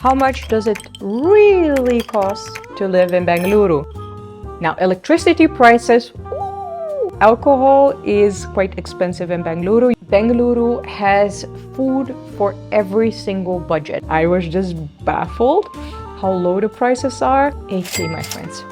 how much does it really cost to live in Bangalore? Now, electricity prices, alcohol is quite expensive in Bangalore. Bangalore has food for every single budget. I was just baffled how low the prices are. 8K, my friends.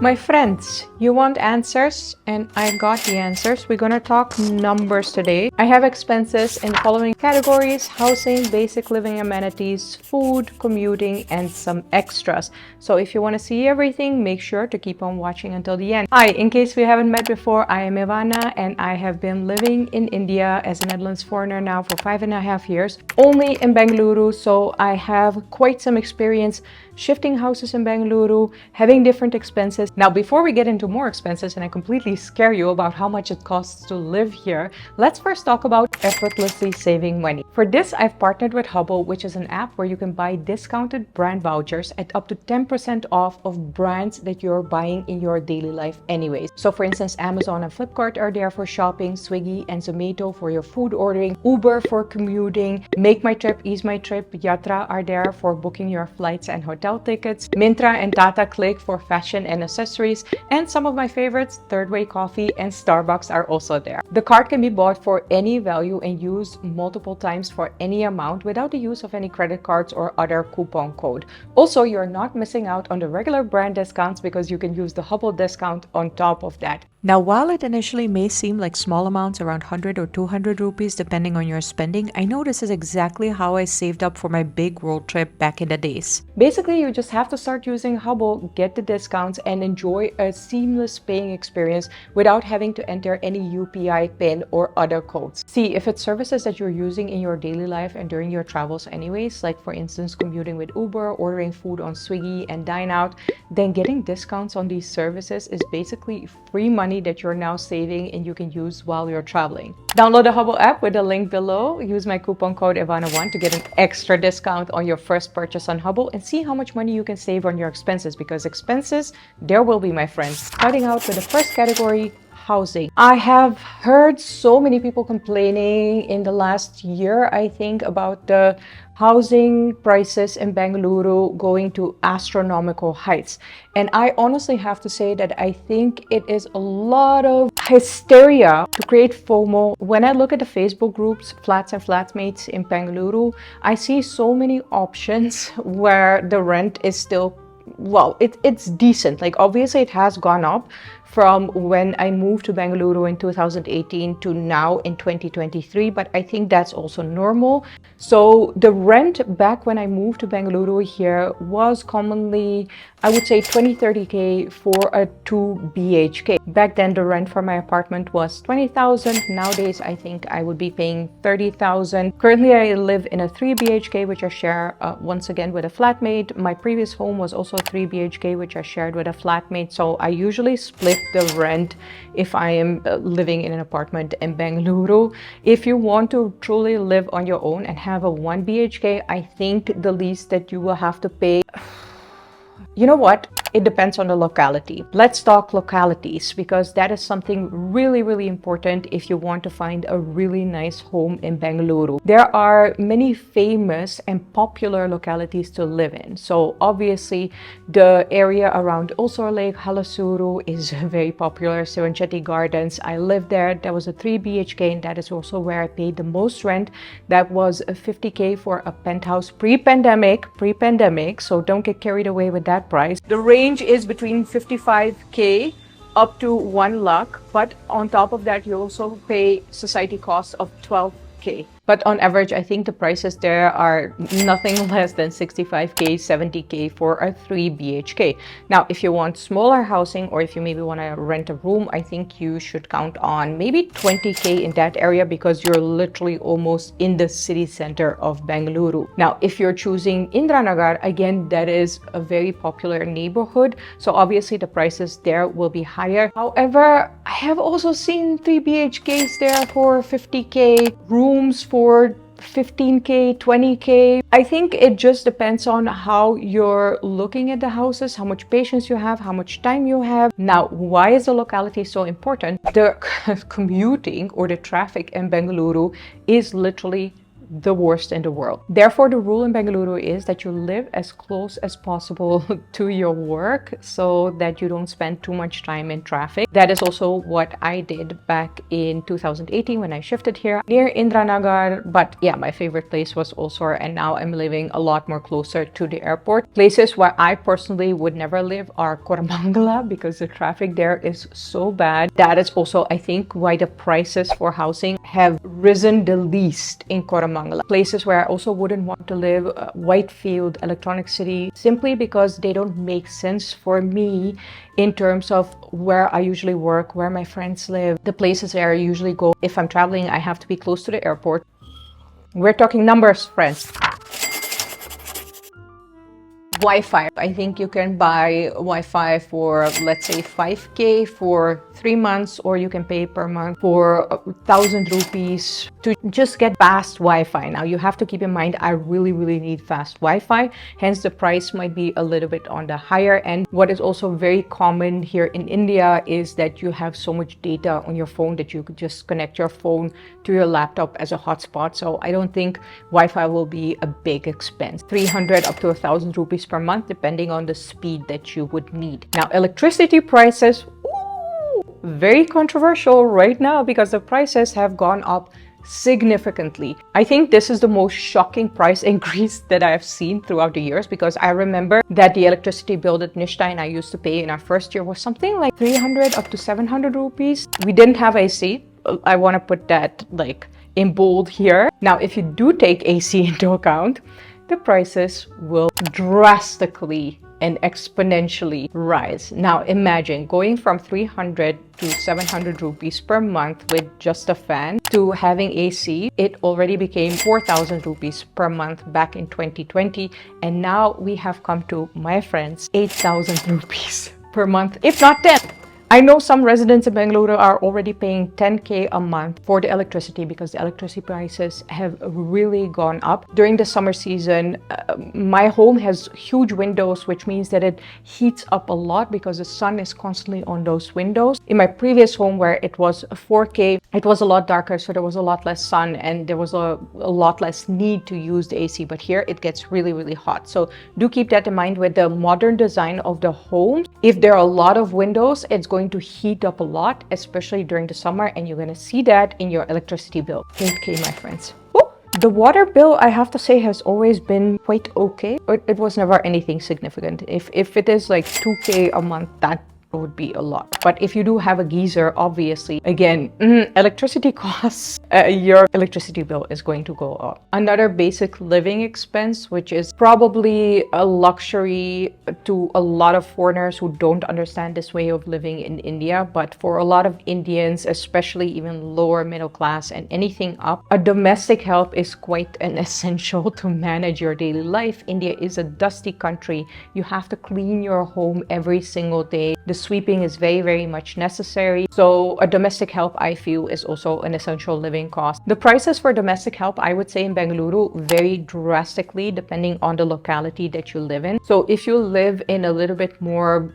My friends, you want answers? And I got the answers. We're gonna talk numbers today. I have expenses in the following categories: housing, basic living amenities, food, commuting, and some extras. So if you want to see everything, make sure to keep on watching until the end. Hi, in case we haven't met before, I am Ivana and I have been living in India as a Netherlands foreigner now for 5.5 years, only in Bangalore. So I have quite some experience shifting houses in Bangalore, having different expenses. Now, before we get into more expenses and I completely scare you about how much it costs to live here, let's first talk about effortlessly saving money. For this, I've partnered with Hubble, which is an app where you can buy discounted brand vouchers at up to 10% off of brands that you're buying in your daily life anyways. So for instance, Amazon and Flipkart are there for shopping, Swiggy and Zomato for your food ordering, Uber for commuting, Make My Trip, Ease My Trip, Yatra are there for booking your flights and hotel tickets, Myntra and Tata Click for fashion and accessories, and some of my favorites, Third Way Coffee and Starbucks are also there. The card can be bought for any value and used multiple times for any amount without the use of any credit cards or other coupon code. Also, you're not missing out on the regular brand discounts because you can use the Hubble discount on top of that. Now, while it initially may seem like small amounts, around 100 or 200 rupees depending on your spending, I know this is exactly how I saved up for my big world trip back in the days. Basically, you just have to start using Hubble, get the discounts, and enjoy a seamless paying experience without having to enter any UPI PIN or other codes. See, if it's services that you're using in your daily life and during your travels anyways, like for instance commuting with Uber, ordering food on Swiggy and Dine Out, then getting discounts on these services is basically free money that you're now saving and you can use while you're traveling. Download the Hubble app with the link below. Use my coupon code Ivana1 to get an extra discount on your first purchase on Hubble and see how much money you can save on your expenses, because expenses, there will be, my friends. Starting out with the first category, housing. I have heard so many people complaining in the last year, I think, about the housing prices in Bangalore going to astronomical heights. And I honestly have to say that I think it is a lot of hysteria to create FOMO. When I look at the Facebook groups, Flats and Flatmates in Bangalore, I see so many options where the rent is still, well, it's decent. Like obviously it has gone up from when I moved to Bangalore in 2018 to now in 2023, but I think that's also normal. So the rent back when I moved to Bangalore here was commonly, I would say 20-30K for a 2 BHK. Back then the rent for my apartment was 20,000. Nowadays I think I would be paying 30,000. Currently I live in a 3 BHK which I share once again with a flatmate. My previous home was also a 3 BHK which I shared with a flatmate. So I usually split the rent if I am living in an apartment in Bangalore. If you want to truly live on your own and have a 1 BHK, I think the least that you will have to pay, you know what? It depends on the locality. Let's talk localities because that is something really, really important if you want to find a really nice home in Bangalore. There are many famous and popular localities to live in. So obviously the area around Ulsor Lake, Halasuru is very popular. Sivancheti Gardens, I lived there. That was a 3 BHK and that is also where I paid the most rent. That was 50K for a penthouse pre-pandemic. So don't get carried away with that price. The range is between 55K up to 1 lakh, but on top of that you also pay society costs of 12K. But on average, I think the prices there are nothing less than 65K, 70K for a 3 BHK. Now, if you want smaller housing or if you maybe want to rent a room, I think you should count on maybe 20K in that area because you're literally almost in the city center of Bangalore. Now, if you're choosing Indranagar, again, that is a very popular neighborhood. So obviously the prices there will be higher. However, I have also seen 3 BHKs there for 50K, rooms for 15K, 20K. I think it just depends on how you're looking at the houses, how much patience you have, how much time you have. Now, why is the locality so important? The commuting or the traffic in Bangalore is literally the worst in the world. Therefore, the rule in Bengaluru is that you live as close as possible to your work so that you don't spend too much time in traffic. That is also what I did back in 2018 when I shifted here near Indranagar. But yeah, my favorite place was Osor, and now I'm living a lot more closer to the airport. Places where I personally would never live are Koramangala because the traffic there is so bad. That is also, I think, why the prices for housing have risen the least in Koramangala. Places where I also wouldn't want to live, Whitefield, Electronic City, simply because they don't make sense for me in terms of where I usually work, where my friends live, the places where I usually go. If I'm traveling, I have to be close to the airport. We're talking numbers, friends. Wi-Fi. I think you can buy Wi-Fi for, let's say, 5K for 3 months, or you can pay per month for 1,000 rupees to just get fast Wi-Fi. Now, you have to keep in mind, I really need fast Wi-Fi. Hence, the price might be a little bit on the higher end. What is also very common here in India is that you have so much data on your phone that you could just connect your phone to your laptop as a hotspot. So I don't think Wi-Fi will be a big expense. 300 up to 1,000 rupees per month, depending on the speed that you would need. Now, electricity prices, very controversial right now because the prices have gone up significantly. I think this is the most shocking price increase that I have seen throughout the years, because I remember that the electricity bill that Nishta and I used to pay in our first year was something like 300 up to 700 rupees. We didn't have AC. I want to put that like in bold here. Now, if you do take AC into account, the prices will drastically and exponentially rise. Now imagine going from 300 to 700 rupees per month with just a fan to having AC. It already became 4,000 rupees per month back in 2020. And now we have come to, my friends, 8,000 rupees per month, if not 10. I know some residents in Bangalore are already paying 10K a month for the electricity because the electricity prices have really gone up. During the summer season, my home has huge windows, which means that it heats up a lot because the sun is constantly on those windows. In my previous home, where it was 4K, it was a lot darker, so there was a lot less sun and there was a lot less need to use the AC. But here it gets really hot. So do keep that in mind with the modern design of the home. If there are a lot of windows, it's going to heat up a lot, especially during the summer, and you're going to see that in your electricity bill. 8K, my friends. Ooh. The water bill, I have to say, has always been quite okay. It was never anything significant. If it is like 2K a month, that would be a lot. But if you do have a geyser, obviously, again, electricity costs, your electricity bill is going to go up. Another basic living expense, which is probably a luxury to a lot of foreigners who don't understand this way of living in India. But for a lot of Indians, especially even lower middle class and anything up, a domestic help is quite an essential to manage your daily life. India is a dusty country. You have to clean your home every single day. The sweeping is very much necessary. So a domestic help, I feel, is also an essential living cost. The prices for domestic help, I would say in Bengaluru, vary drastically depending on the locality that you live in. So if you live in a little bit more,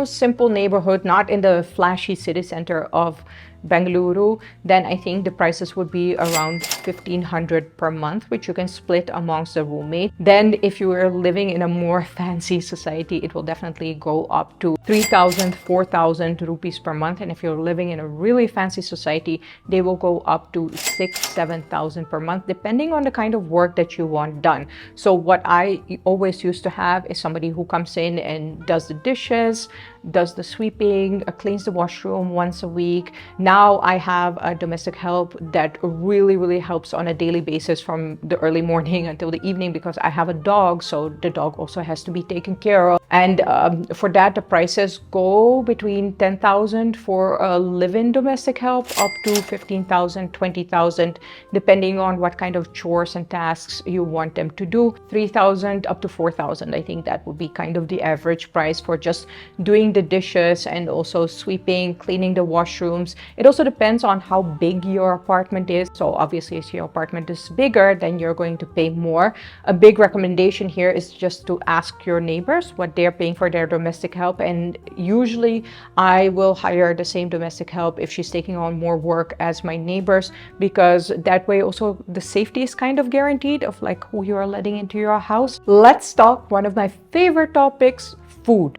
simple neighborhood, not in the flashy city center of Bengaluru, then I think the prices would be around 1,500 per month, which you can split amongst the roommate. Then if you are living in a more fancy society, it will definitely go up to 3,000, 4,000 rupees per month. And if you're living in a really fancy society, they will go up to 6,000, 7,000 per month, depending on the kind of work that you want done. So what I always used to have is somebody who comes in and does the dishes, does the sweeping, cleans the washroom once a week. Now I have a domestic help that really helps on a daily basis from the early morning until the evening, because I have a dog, so the dog also has to be taken care of. And for that, the prices go between 10,000 for a live-in domestic help up to 15,000, 20,000, depending on what kind of chores and tasks you want them to do. 3,000 up to 4,000. I think that would be kind of the average price for just doing the dishes and also sweeping, cleaning the washrooms. It also depends on how big your apartment is. So obviously if your apartment is bigger, then you're going to pay more. A big recommendation here is just to ask your neighbors what they're paying for their domestic help. And usually I will hire the same domestic help if she's taking on more work as my neighbors, because that way also the safety is kind of guaranteed of like who you are letting into your house. Let's talk one of my favorite topics, food.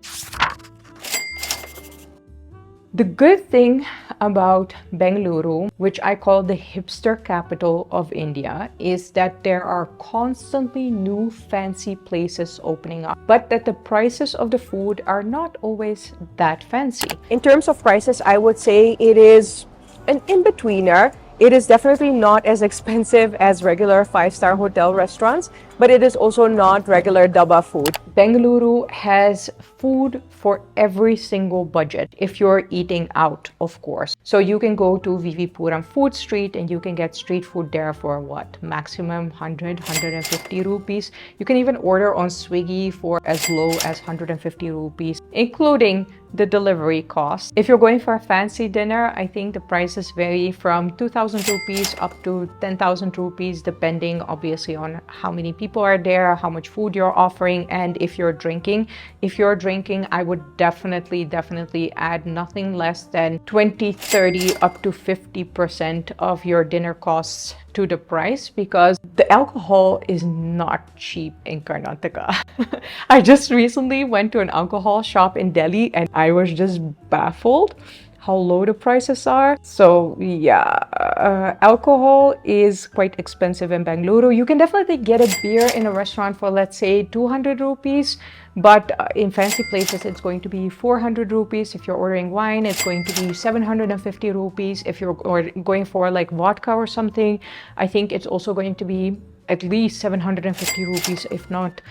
The good thing about Bangalore, which I call the hipster capital of India, is that there are constantly new fancy places opening up, but that the prices of the food are not always that fancy. In terms of prices, I would say it is an in-betweener. It is definitely not as expensive as regular 5-star hotel restaurants, but it is also not regular dabba food. Bangalore has food for every single budget if you're eating out, of course. So you can go to Vivipuram Food Street and you can get street food there for what? Maximum 150 rupees. You can even order on Swiggy for as low as 150 rupees, including the delivery cost. If you're going for a fancy dinner, I think the prices vary from 2,000 rupees up to 10,000 rupees, depending obviously on how many people are there, how much food you're offering, and if you're drinking. If you're drinking, I would definitely add nothing less than 20, 30, up to 50% of your dinner costs to the price, because the alcohol is not cheap in Karnataka. I just recently went to an alcohol shop in Delhi and I was just baffled how low the prices are. So yeah, alcohol is quite expensive in Bangalore. You can definitely get a beer in a restaurant for, let's say, 200 rupees. But in fancy places, it's going to be 400 rupees. If you're ordering wine, it's going to be 750 rupees. If you're going for like vodka or something, I think it's also going to be at least 750 rupees, if not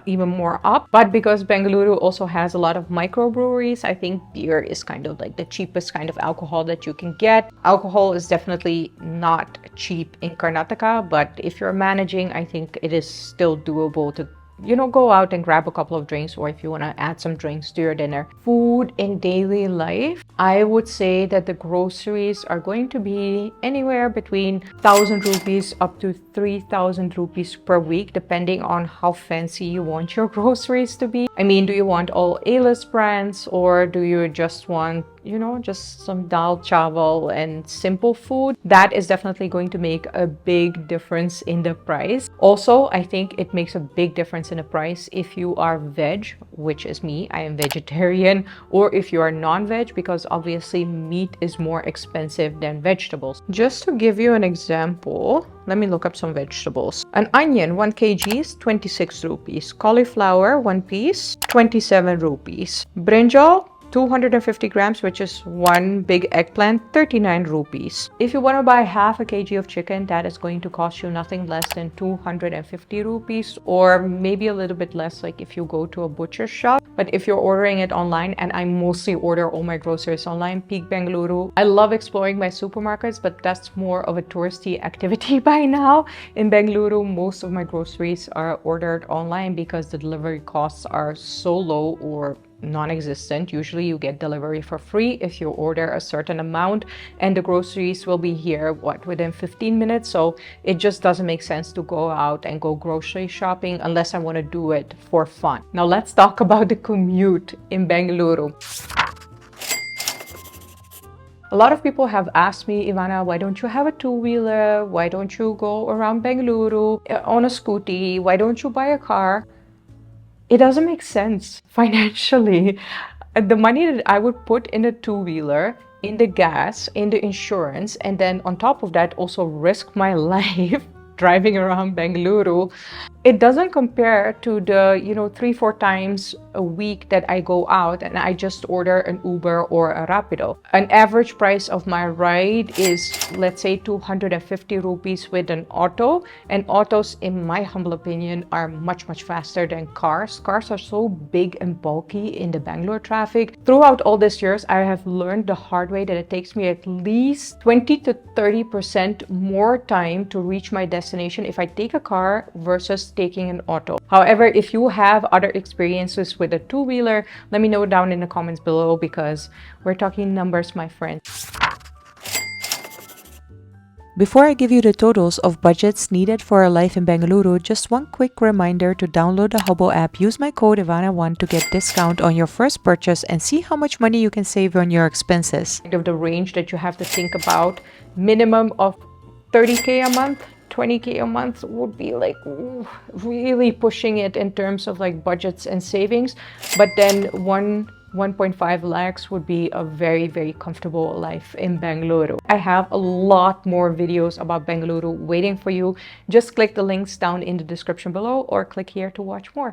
even more up. But because Bangalore also has a lot of microbreweries, I think beer is kind of like the cheapest kind of alcohol that you can get. Alcohol is definitely not cheap in Karnataka, but if you're managing, I think it is still doable to, you know, go out and grab a couple of drinks, or if you want to add some drinks to your dinner. Food in daily life, I would say that the groceries are going to be anywhere between 1,000 rupees up to 3,000 rupees per week, depending on how fancy you want your groceries to be. I mean, do you want all A-list brands, or do you just want, you know, just some dal chawal and simple food? That is definitely going to make a big difference in the price. Also, I think it makes a big difference in the price if you are veg, which is me, I am vegetarian, or if you are non-veg, because obviously meat is more expensive than vegetables. Just to give you an example, let me look up some vegetables. An onion, 1 kg is 26 rupees. Cauliflower, 1 piece, 27 rupees. Brinjal, 250 grams, which is 1 big eggplant, 39 rupees. If you want to buy half a kg of chicken, that is going to cost you nothing less than 250 rupees, or maybe a little bit less, like if you go to a butcher shop. But if you're ordering it online, and I mostly order all my groceries online, Peak Bangalore. I love exploring my supermarkets, but that's more of a touristy activity by now. In Bangalore, most of my groceries are ordered online because the delivery costs are so low or non-existent. Usually you get delivery for free if you order a certain amount, and the groceries will be here within 15 minutes. So it just doesn't make sense to go out and go grocery shopping unless I want to do it for fun. Now let's talk about the commute in Bangalore. A lot of people have asked me, Ivana, why don't you have a two-wheeler? Why don't you go around Bangalore on a scooty? Why don't you buy a car? It doesn't make sense financially. The money that I would put in a two-wheeler, in the gas, in the insurance, and then on top of that also risk my life driving around Bangalore, it doesn't compare to the, 3-4 times a week that I go out and I just order an Uber or a Rapido. An average price of my ride is, let's say, 250 rupees with an auto. And autos, in my humble opinion, are much faster than cars. Cars are so big and bulky in the Bangalore traffic. Throughout all these years, I have learned the hard way that it takes me at least 20 to 30% more time to reach my destination if I take a car versus taking an auto. However, if you have other experiences with a two-wheeler, let me know down in the comments below, because we're talking numbers, my friend. Before I give you the totals of budgets needed for a life in Bangalore, just one quick reminder to download the Hubble app. Use my code Ivana1 to get discount on your first purchase and see how much money you can save on your expenses. Of the range that you have to think about, minimum of 30K a month, 20K a month would be like really pushing it in terms of like budgets and savings. But then 1.5 lakhs would be a very, very comfortable life in Bangalore. I have a lot more videos about Bangalore waiting for you. Just click the links down in the description below or click here to watch more.